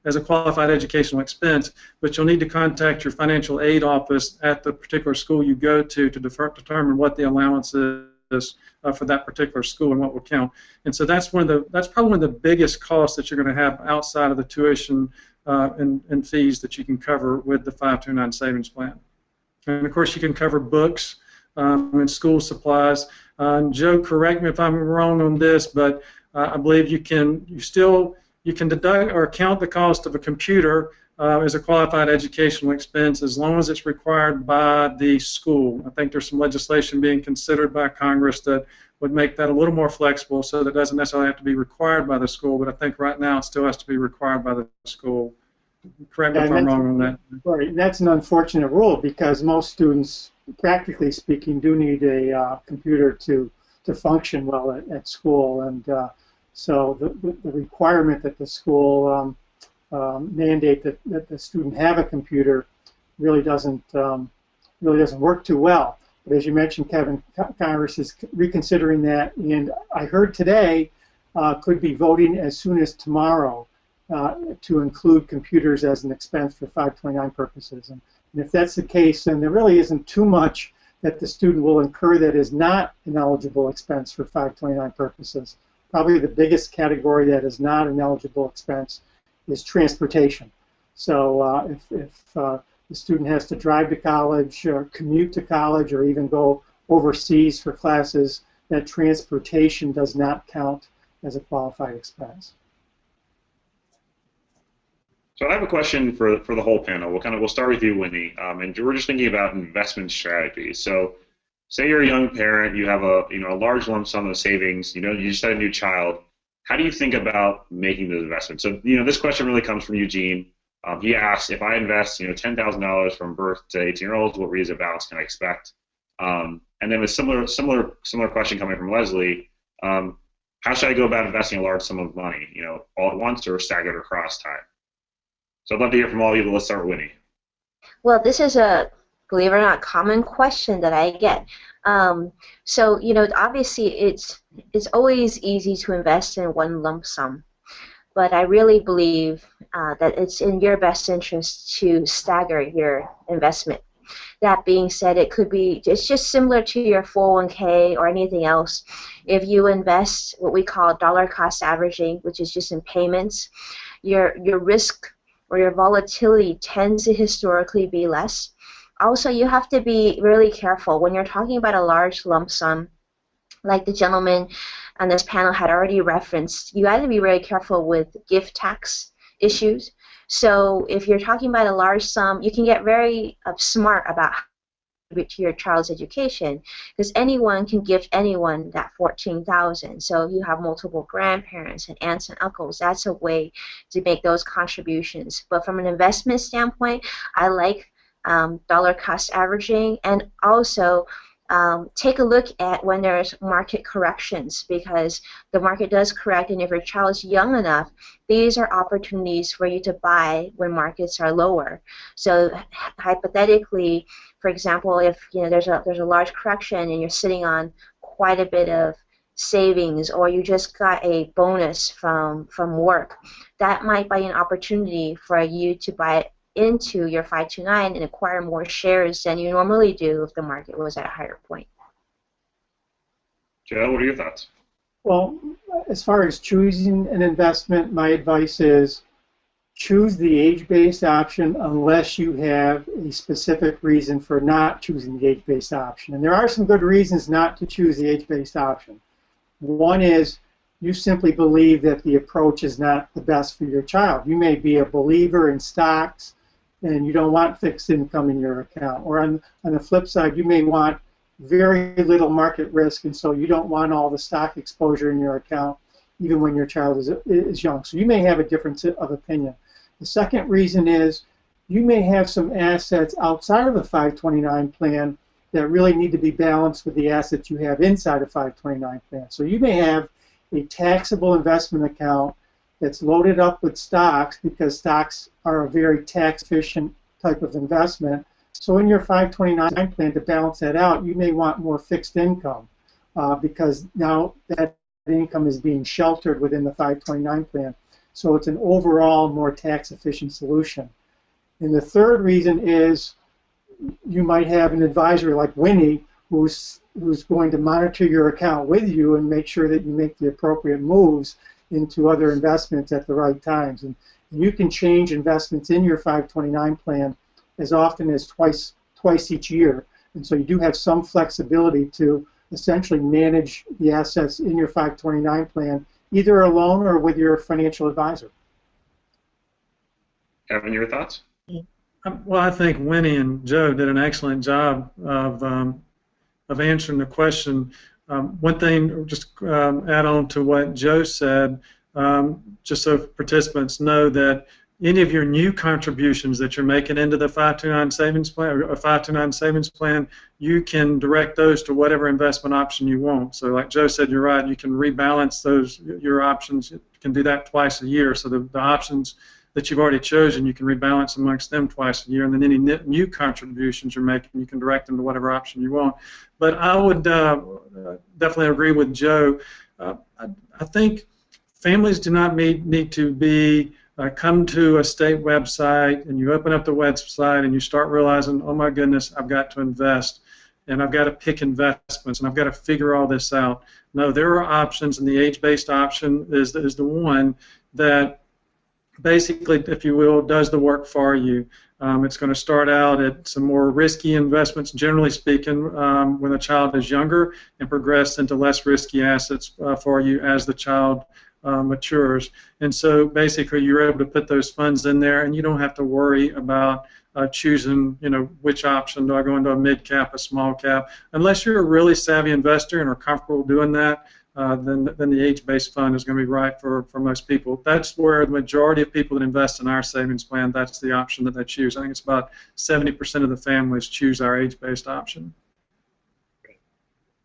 as a qualified educational expense, but you'll need to contact your financial aid office at the particular school you go to determine what the allowance is for that particular school and what will count. And so that's probably one of the biggest costs that you're going to have outside of the tuition and fees that you can cover with the 529 savings plan. And of course, you can cover books and school supplies. Joe, correct me if I'm wrong on this, but I believe you can deduct or count the cost of a computer as a qualified educational expense as long as it's required by the school. I think there's some legislation being considered by Congress that would make that a little more flexible so that it doesn't necessarily have to be required by the school, but I think right now it still has to be required by the school. Correct me if I'm wrong on that. Right, and that's an unfortunate rule because most students, practically speaking, do need a computer to function well at school, and so the requirement that the school mandate that the student have a computer really doesn't work too well. But as you mentioned, Kevin, Congress is reconsidering that, and I heard today could be voting as soon as tomorrow to include computers as an expense for 529 purposes. And if that's the case, then there really isn't too much that the student will incur that is not an eligible expense for 529 purposes. Probably the biggest category that is not an eligible expense is transportation. So if the student has to drive to college, or commute to college, or even go overseas for classes, that transportation does not count as a qualified expense. So I have a question for the whole panel. We'll start with you, Winnie, and we're just thinking about investment strategies. So, say you're a young parent, you have a large lump sum of savings, you just had a new child. How do you think about making those investments? So this question really comes from Eugene. He asks, if I invest $10,000 from birth to 18-year-olds, what reason balance can I expect? And then a similar question coming from Leslie. How should I go about investing a large sum of money, all at once or staggered across time? So I'd love to hear from all of you, but let's start with Winnie. Well, this is a, believe it or not, common question that I get. So, obviously it's always easy to invest in one lump sum, but I really believe that it's in your best interest to stagger your investment. That being said, it's just similar to your 401k or anything else. If you invest what we call dollar cost averaging, which is just in payments, your risk or your volatility tends to historically be less. Also, you have to be really careful when you're talking about a large lump sum, like the gentleman on this panel had already referenced. You have to be really careful with gift tax issues. So if you're talking about a large sum, you can get very smart about to your child's education, because anyone can gift anyone that $14,000. So if you have multiple grandparents and aunts and uncles, that's a way to make those contributions. But from an investment standpoint, I like dollar cost averaging, and also take a look at when there's market corrections, because the market does correct, and if your child is young enough, these are opportunities for you to buy when markets are lower. So hypothetically, for example, if there's a large correction and you're sitting on quite a bit of savings, or you just got a bonus from work, that might be an opportunity for you to buy into your 529 and acquire more shares than you normally do if the market was at a higher point. Joe, what are your thoughts? Well, as far as choosing an investment, my advice is choose the age-based option unless you have a specific reason for not choosing the age-based option. And there are some good reasons not to choose the age-based option. One is you simply believe that the approach is not the best for your child. You may be a believer in stocks and you don't want fixed income in your account. Or on the flip side, you may want very little market risk, and so you don't want all the stock exposure in your account even when your child is young. So you may have a difference of opinion. The second reason is you may have some assets outside of the 529 plan that really need to be balanced with the assets you have inside a 529 plan. So you may have a taxable investment account that's loaded up with stocks because stocks are a very tax-efficient type of investment. So in your 529 plan, to balance that out, you may want more fixed income because now that income is being sheltered within the 529 plan. So it's an overall more tax-efficient solution. And the third reason is you might have an advisor like Winnie who's going to monitor your account with you and make sure that you make the appropriate moves into other investments at the right times. And you can change investments in your 529 plan as often as twice each year. And so you do have some flexibility to essentially manage the assets in your 529 plan, either alone or with your financial advisor. Kevin, your thoughts? Well, I think Winnie and Joe did an excellent job of answering the question. One thing, just add on to what Joe said, just so participants know that any of your new contributions that you're making into the 529 savings plan or a 529 savings plan, you can direct those to whatever investment option you want. So, like Joe said, you're right. You can rebalance your options. You can do that twice a year. So the options that you've already chosen, you can rebalance amongst them twice a year, and then any new contributions you're making, you can direct them to whatever option you want. But I would definitely agree with Joe. I think families do not need to be come to a state website and you open up the website and you start realizing, oh my goodness, I've got to invest and I've got to pick investments and I've got to figure all this out. No, there are options, and the age-based option is the one that basically, if you will, does the work for you. It's going to start out at some more risky investments, generally speaking, when a child is younger, and progress into less risky assets for you as the child matures. And so basically you're able to put those funds in there and you don't have to worry about choosing, which option. Do I go into a mid cap, a small cap? Unless you're a really savvy investor and are comfortable doing that, then the age-based fund is going to be right for most people. That's where the majority of people that invest in our savings plan, that's the option that they choose. I think it's about 70% of the families choose our age-based option.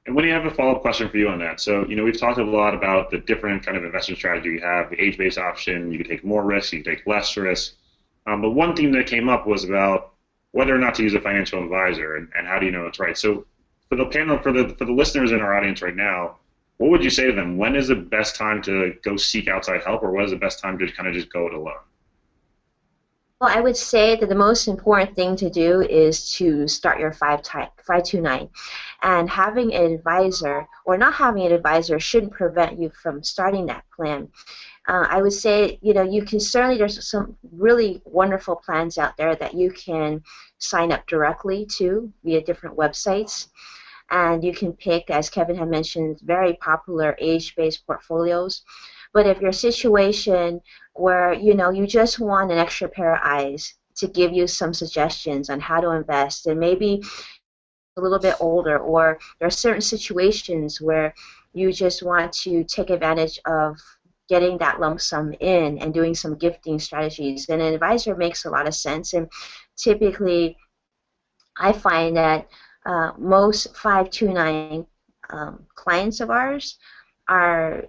And when you have a follow-up question for you on that, so we've talked a lot about the different kind of investment strategy you have, the age-based option. You can take more risk, you can take less risk. But one theme that came up was about whether or not to use a financial advisor, and how do you know it's right. So for the panel, for the listeners in our audience right now, what would you say to them? When is the best time to go seek outside help, or what is the best time to kind of just go it alone? Well, I would say that the most important thing to do is to start your 529. And having an advisor, or not having an advisor, shouldn't prevent you from starting that plan. I would say, you can certainly, there's some really wonderful plans out there that you can sign up directly to via different websites. And you can pick, as Kevin had mentioned, very popular age-based portfolios. But if your situation where, you just want an extra pair of eyes to give you some suggestions on how to invest, and maybe a little bit older, or there are certain situations where you just want to take advantage of getting that lump sum in and doing some gifting strategies, then an advisor makes a lot of sense. And typically, I find that most 529 clients of ours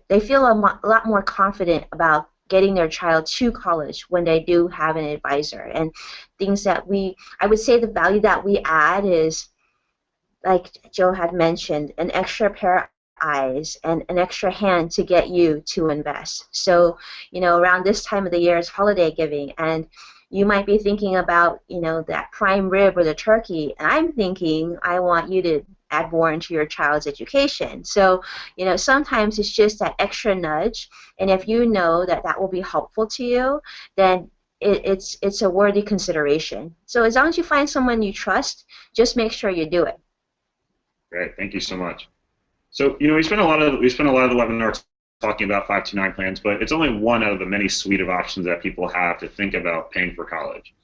they feel a lot more confident about getting their child to college when they do have an advisor. And things that I would say the value that we add is, like Joe had mentioned, an extra pair of eyes and an extra hand to get you to invest. So, around this time of the year is holiday giving, and you might be thinking about, that prime rib or the turkey, and I'm thinking I want you to add more into your child's education. So, sometimes it's just that extra nudge, and if you know that that will be helpful to you, then it's a worthy consideration. So as long as you find someone you trust, just make sure you do it. Great, thank you so much. So, we spent a lot of the webinar talking about 529 plans, but it's only one out of the many suite of options that people have to think about paying for college.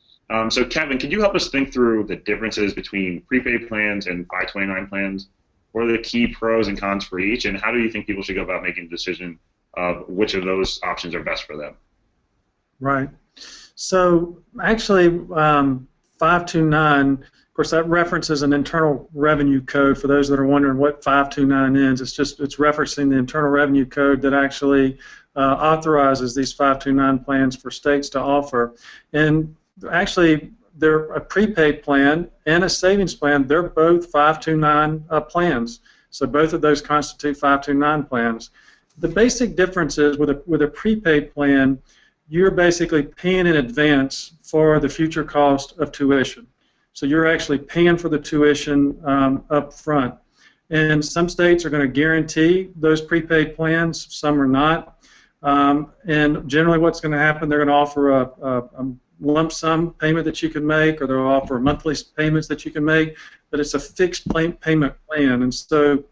So Kevin, could you help us think through the differences between prepaid plans and 529 plans? What are the key pros and cons for each, and how do you think people should go about making a decision of which of those options are best for them? Right. So actually, 529 Of course, that references an internal revenue code. For those that are wondering what 529 is, it's referencing the internal revenue code that actually authorizes these 529 plans for states to offer. And actually, they're a prepaid plan and a savings plan. They're both 529 plans. So both of those constitute 529 plans. The basic difference is with a prepaid plan, you're basically paying in advance for the future cost of tuition. So you're actually paying for the tuition up front. And some states are going to guarantee those prepaid plans, some are not. And generally what's going to happen, they're going to offer a lump sum payment that you can make, or they'll offer monthly payments that you can make, but it's a fixed payment plan. And so,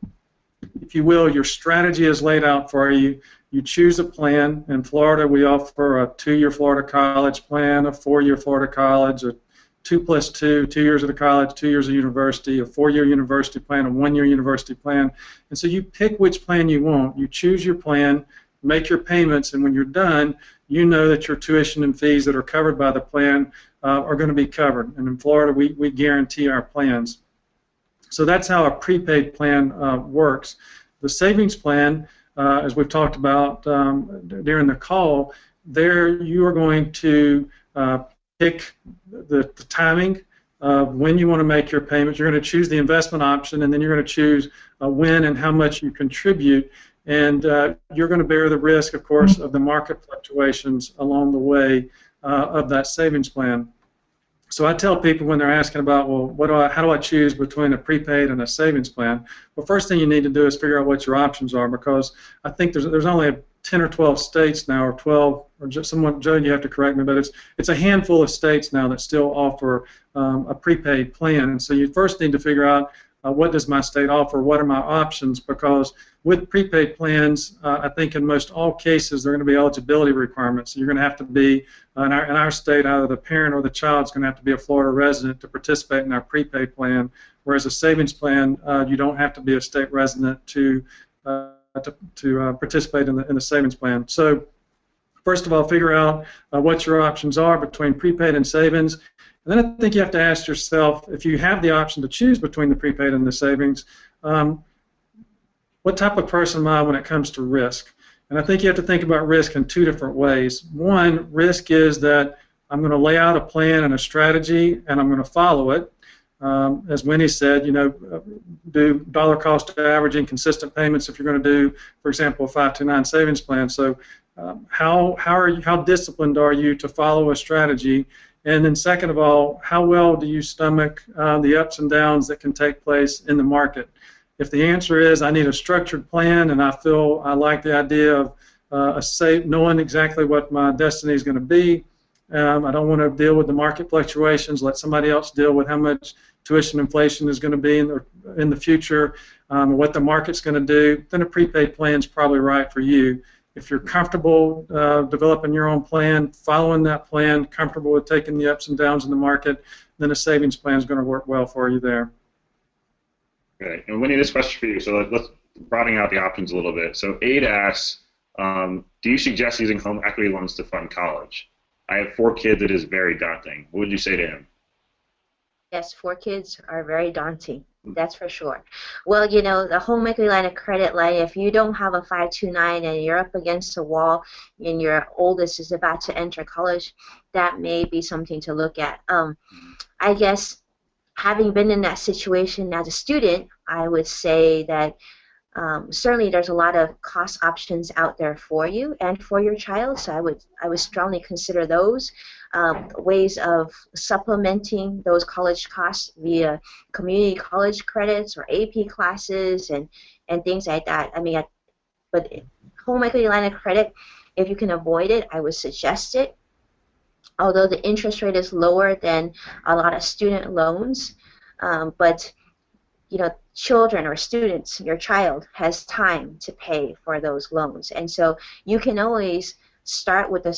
if you will, your strategy is laid out for you. You choose a plan. In Florida, we offer a 2-year Florida college plan, a 4-year Florida college, a 2+2, 2 years at a college, 2 years of university, a 4-year university plan, a 1-year university plan. And so you pick which plan you want. You choose your plan, make your payments, and when you're done, you know that your tuition and fees that are covered by the plan are going to be covered. And in Florida, we guarantee our plans. So that's how a prepaid plan works. The savings plan, as we've talked about during the call, there you are going to pick the timing of when you want to make your payments. You're going to choose the investment option, and then you're going to choose when and how much you contribute. And you're going to bear the risk, of course, of the market fluctuations along the way of that savings plan. So I tell people when they're asking about, well, how do I choose between a prepaid and a savings plan? Well, first thing you need to do is figure out what your options are, because I think there's only 10 or 12 states now, or 12, or just someone, Joe, you have to correct me, but it's a handful of states now that still offer a prepaid plan. And so you first need to figure out what does my state offer, what are my options, because with prepaid plans, I think in most all cases there are going to be eligibility requirements. You're going to have to be, in our state, either the parent or the child is going to have to be a Florida resident to participate in our prepaid plan, whereas a savings plan, you don't have to be a state resident to participate in the savings plan. So first of all, figure out what your options are between prepaid and savings. And then I think you have to ask yourself, if you have the option to choose between the prepaid and the savings, what type of person am I when it comes to risk? And I think you have to think about risk in 2 different ways. One, risk is that I'm going to lay out a plan and a strategy, and I'm going to follow it. As Winnie said, do dollar cost averaging, consistent payments if you're going to do, for example, a 529 savings plan. So how disciplined are you to follow a strategy? And then second of all, how well do you stomach the ups and downs that can take place in the market? If the answer is I need a structured plan and I feel I like the idea of knowing exactly what my destiny is going to be, I don't want to deal with the market fluctuations, let somebody else deal with how much tuition inflation is going to be in the future, what the market's going to do, then a prepaid plan is probably right for you. If you're comfortable developing your own plan, following that plan, comfortable with taking the ups and downs in the market, then a savings plan is going to work well for you there. Okay, and Winnie, this question for you. So let's broaden out the options a little bit. So Aid asks, do you suggest using home equity loans to fund college? I have 4 kids. It is very daunting. What would you say to him? Yes, 4 kids are very daunting. That's for sure. Well, the home equity line of credit, like if you don't have a 529 and you're up against a wall and your oldest is about to enter college, that may be something to look at. I guess having been in that situation as a student, I would say that certainly there's a lot of cost options out there for you and for your child, so I would strongly consider those ways of supplementing those college costs via community college credits or AP classes and things like that. I mean, but home equity line of credit, if you can avoid it, I would suggest it. Although the interest rate is lower than a lot of student loans, but children or students, your child has time to pay for those loans, and so you can always start with a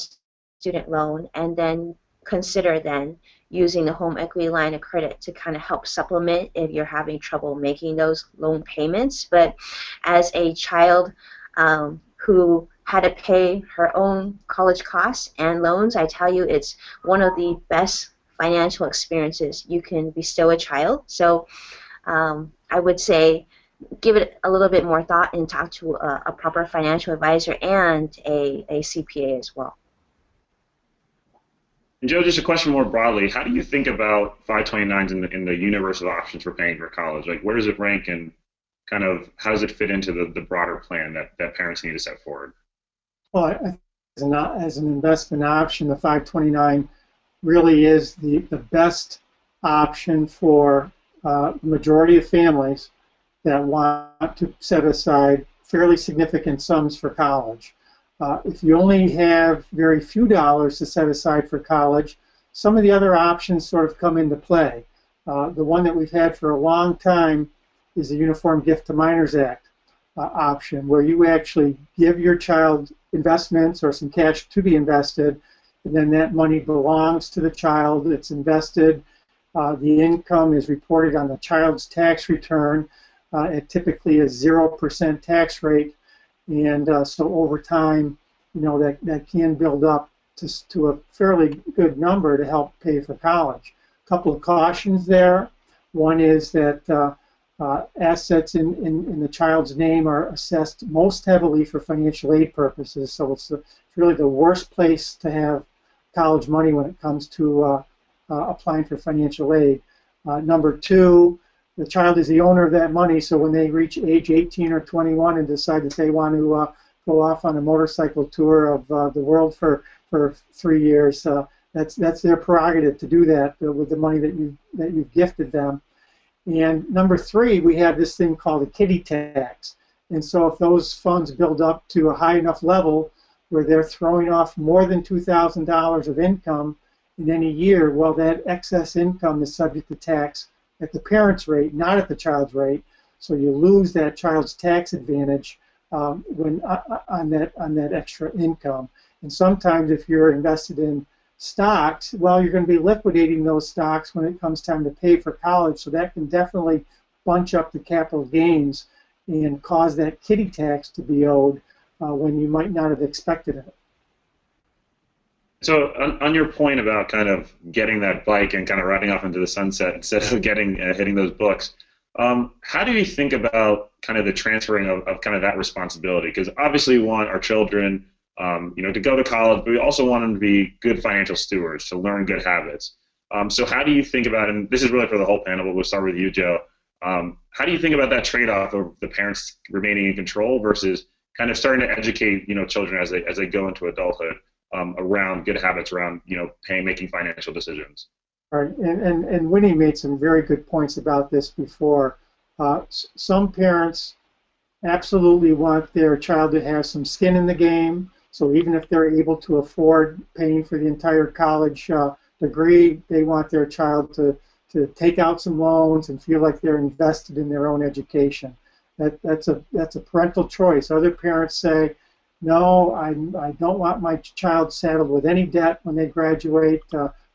student loan and then consider then using the home equity line of credit to kind of help supplement if you're having trouble making those loan payments. But as a child who had to pay her own college costs and loans, I tell you it's one of the best financial experiences you can bestow a child. So I would say give it a little bit more thought and talk to a proper financial advisor and a CPA as well. And Joe, just a question more broadly, how do you think about 529s in the universe of options for paying for college? Like, where does it rank, and kind of how does it fit into the broader plan that parents need to set forward? Well, I think as an investment option, the 529 really is the best option for the majority of families that want to set aside fairly significant sums for college. If you only have very few dollars to set aside for college, some of the other options sort of come into play. The one that we've had for a long time is the Uniform Gift to Minors Act option, where you actually give your child investments or some cash to be invested, and then that money belongs to the child. It's invested. The income is reported on the child's tax return at typically a 0% tax rate. And so over time, that can build up to a fairly good number to help pay for college. A couple of cautions there. One is that assets in the child's name are assessed most heavily for financial aid purposes, so it's really the worst place to have college money when it comes to applying for financial aid. Number two, the child is the owner of that money, so when they reach age 18 or 21 and decide that they want to go off on a motorcycle tour of the world for 3 years, that's their prerogative to do that with the money that you've gifted them. And number three, we have this thing called a kiddie tax. And so if those funds build up to a high enough level where they're throwing off more than $2,000 of income in any year, well, that excess income is subject to tax at the parent's rate, not at the child's rate. So you lose that child's tax advantage on that extra income. And sometimes if you're invested in stocks, well, you're going to be liquidating those stocks when it comes time to pay for college, so that can definitely bunch up the capital gains and cause that kiddie tax to be owed when you might not have expected it. So on your point about kind of getting that bike and kind of riding off into the sunset instead of hitting those books, how do you think about kind of the transferring of kind of that responsibility? Because obviously we want our children to go to college, but we also want them to be good financial stewards, to learn good habits. So how do you think about, and this is really for the whole panel, but we'll start with you, Joe, how do you think about that trade-off of the parents remaining in control versus kind of starting to educate children as they go into adulthood around good habits, around making financial decisions? Right, and Winnie made some very good points about this before. Some parents absolutely want their child to have some skin in the game. So even if they're able to afford paying for the entire college degree, they want their child to take out some loans and feel like they're invested in their own education. That's a parental choice. Other parents say, no, I don't want my child saddled with any debt when they graduate.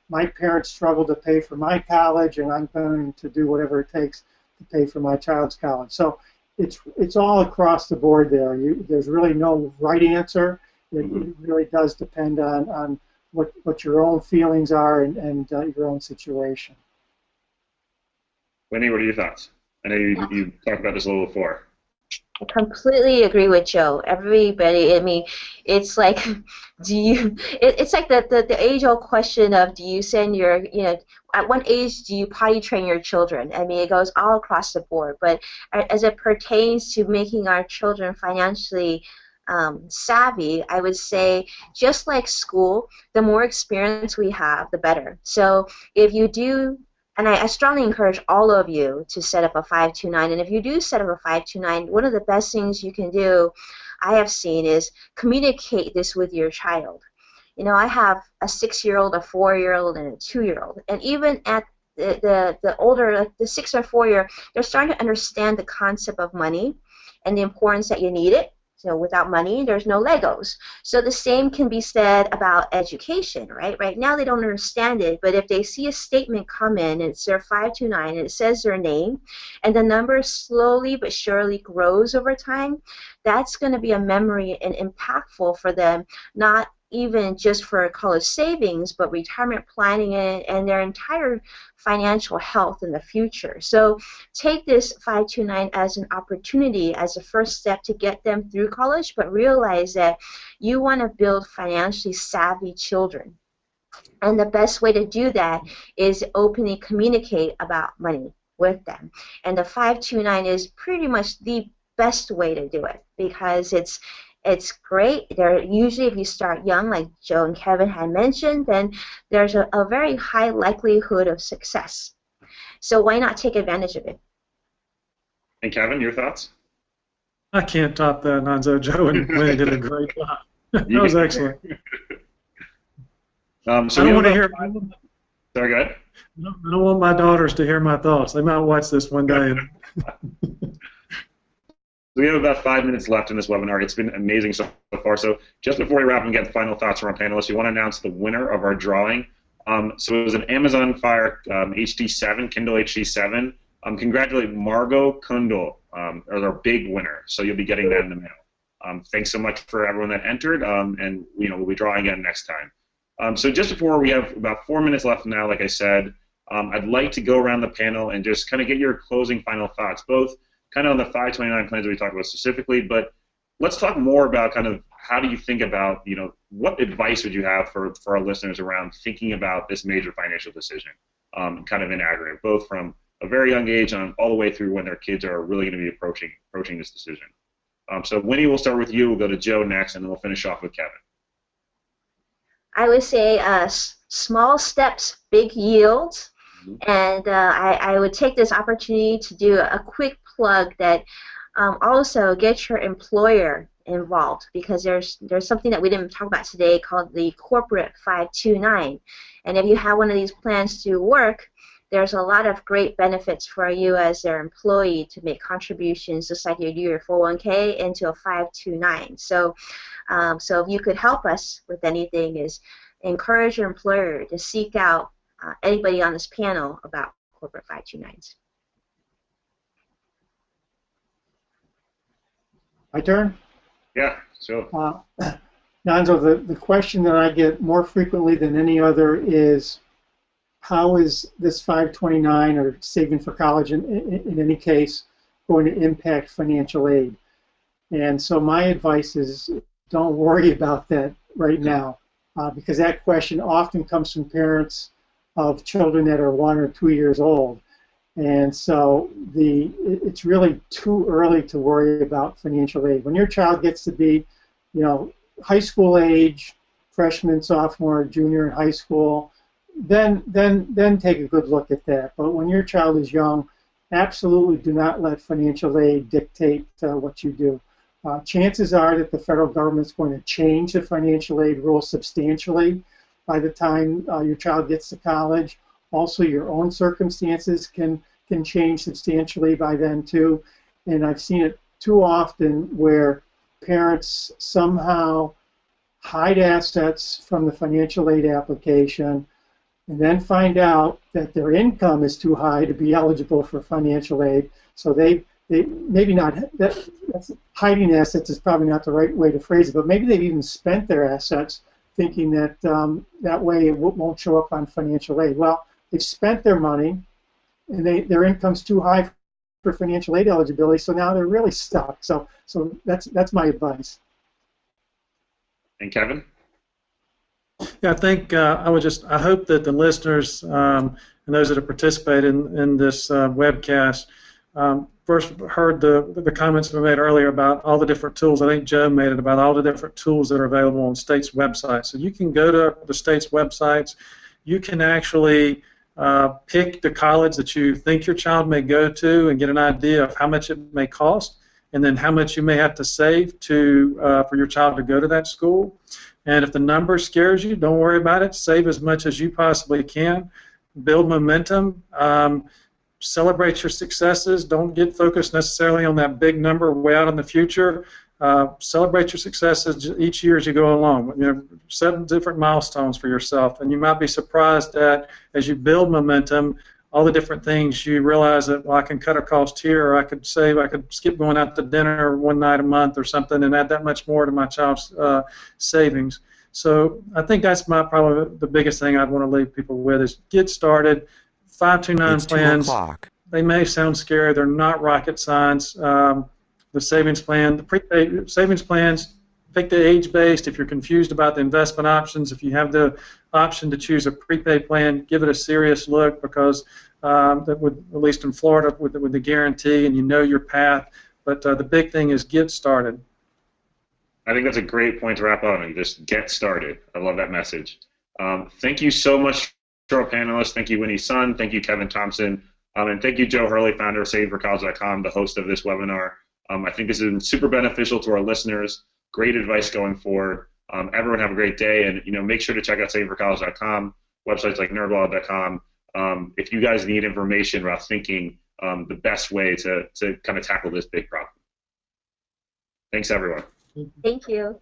My parents struggle to pay for my college, and I'm going to do whatever it takes to pay for my child's college. So it's all across the board there. There's really no right answer. It really does depend on what your own feelings are and your own situation. Winnie, what are your thoughts? I know you talked about this a little before. I completely agree with Joe. Everybody, I mean, it's like, it's like the age-old question of, do you send your, at what age do you potty train your children? I mean, it goes all across the board. But as it pertains to making our children financially savvy, I would say, just like school, the more experience we have, the better. So if you do, and I strongly encourage all of you to set up a 529. And if you do set up a 529, one of the best things you can do, I have seen, is communicate this with your child. I have a 6-year-old, a 4-year-old, and a 2-year-old. And even at the older, like the 6 or 4-year, they're starting to understand the concept of money and the importance that you need it. So without money, there's no Legos. So the same can be said about education, right? Right now they don't understand it, but if they see a statement come in, and it's their 529, and it says their name, and the number slowly but surely grows over time, that's going to be a memory and impactful for them, not even just for college savings, but retirement planning and their entire financial health in the future. So take this 529 as an opportunity, as a first step to get them through college, but realize that you want to build financially savvy children. And the best way to do that is openly communicate about money with them. And the 529 is pretty much the best way to do it, because it's great. They're usually, if you start young, like Joe and Kevin had mentioned, then there's a very high likelihood of success. So why not take advantage of it? And Kevin, your thoughts? I can't top that, Nonzo. Joe and Winnie did a great job. That was excellent. So I don't want to hear. Sorry, go ahead. I don't want my daughters to hear my thoughts. They might watch this one day. We have about 5 minutes left in this webinar. It's been amazing so far. So just before we wrap and get the final thoughts from our panelists, we want to announce the winner of our drawing. So it was an Amazon Fire HD7, Kindle HD7. Congratulate Margot Kundal, as our big winner. So you'll be getting that in the mail. Thanks so much for everyone that entered, and we'll be drawing again next time. So just before, we have about 4 minutes left now, like I said, I'd like to go around the panel and just kind of get your closing final thoughts, both kind of on the 529 plans that we talked about specifically, but let's talk more about kind of how do you think about, what advice would you have for our listeners around thinking about this major financial decision, kind of in aggregate, both from a very young age on all the way through when their kids are really going to be approaching this decision. So Winnie, we'll start with you, we'll go to Joe next, and then we'll finish off with Kevin. I would say small steps, big yields. And I would take this opportunity to do a quick plug that also get your employer involved, because there's something that we didn't talk about today called the corporate 529. And if you have one of these plans to work, there's a lot of great benefits for you as their employee to make contributions, just like you do your 401k, into a 529. So if you could help us with anything, is encourage your employer to seek out anybody on this panel about corporate 529s. My turn? Yeah, sure. Nonzo, the question that I get more frequently than any other is, how is this 529 or saving for college in any case going to impact financial aid? And so my advice is, don't worry about that right now, because that question often comes from parents of children that are 1 or 2 years old. And so it's really too early to worry about financial aid. When your child gets to be, high school age, freshman, sophomore, junior in high school, then take a good look at that. But when your child is young, absolutely do not let financial aid dictate what you do. Chances are that the federal government's going to change the financial aid rules substantially by the time your child gets to college. Also, your own circumstances can change substantially by then too. And I've seen it too often where parents somehow hide assets from the financial aid application and then find out that their income is too high to be eligible for financial aid. So they maybe not, that's hiding assets is probably not the right way to phrase it, but maybe they've even spent their assets thinking that that way it won't show up on financial aid. Well, they've spent their money and their income's too high for financial aid eligibility, so now they're really stuck. So that's my advice. And Kevin? Yeah, I think I hope that the listeners and those that have participated in this webcast first heard the comments we made earlier about all the different tools. I think Joe made it about all the different tools that are available on states' websites. So you can go to the state's websites. You can actually pick the college that you think your child may go to and get an idea of how much it may cost, and then how much you may have to save for your child to go to that school. And if the number scares you, don't worry about it. Save as much as you possibly can. Build momentum. Celebrate your successes. Don't get focused necessarily on that big number way out in the future. Celebrate your successes each year as you go along. Set different milestones for yourself, and you might be surprised that as you build momentum, all the different things you realize that, well, I can cut a cost here, or I could save, I could skip going out to dinner one night a month or something and add that much more to my child's savings. So I think that's probably the biggest thing I'd want to leave people with is get started. 529 plans. 2 o'clock. They may sound scary. They're not rocket science. The savings plan, the prepaid savings plans, pick the age-based. If you're confused about the investment options, if you have the option to choose a prepaid plan, give it a serious look because that would, at least in Florida, with the guarantee and you know your path. But the big thing is get started. I think that's a great point to wrap on, and just get started. I love that message. Thank you so much to our panelists. Thank you, Winnie Sun. Thank you, Kevin Thompson. And thank you, Joe Hurley, founder of SavingForCollege.com, the host of this webinar. I think this has been super beneficial to our listeners. Great advice going forward. Everyone have a great day, and make sure to check out SavingForCollege.com, websites like nerdblog.com. If you guys need information about thinking the best way to kind of tackle this big problem. Thanks, everyone. Thank you.